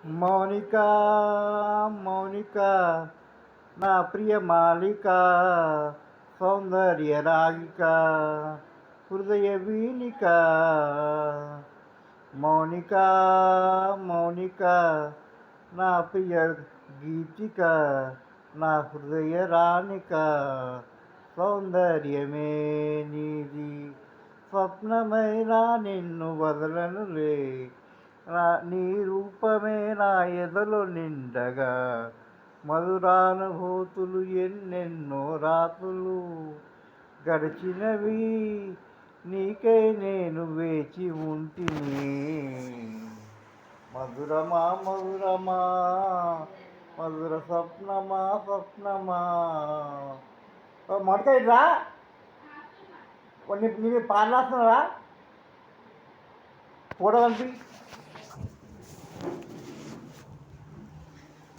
మౌనిక మౌనిక నా ప్రియ మాలిక సౌందర్య రాగిక హృదయ వీణిక మౌనిక మౌనిక నా ప్రియ గీతిక నా హృదయ రాణిక సౌందర్యమే నీది స్వప్నమైన నిన్ను వదలనులే నీ రూపమే నా ఎదలో నిండగా మధురానుభూతులు ఎన్నెన్నో రాత్రులు గడిచినవి నీకై నేను వేచి ఉంటిని మధురమా మధురమా మధుర స్వప్నమా స్వప్నమా మొట్టకాయ రా నీ పాలు రాస్తున్నారా ఫోటో కలిపి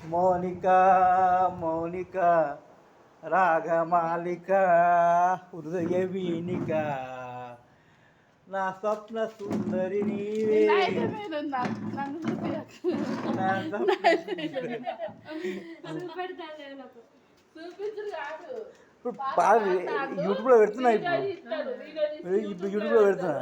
మౌనిక మౌనిక రాగమాలిక హృదయ వీణిక నా స్వప్న సుందరి నీవే ఇప్పుడు యూట్యూబ్లో పెడుతున్నా ఇప్పుడు యూట్యూబ్లో పెడుతున్నా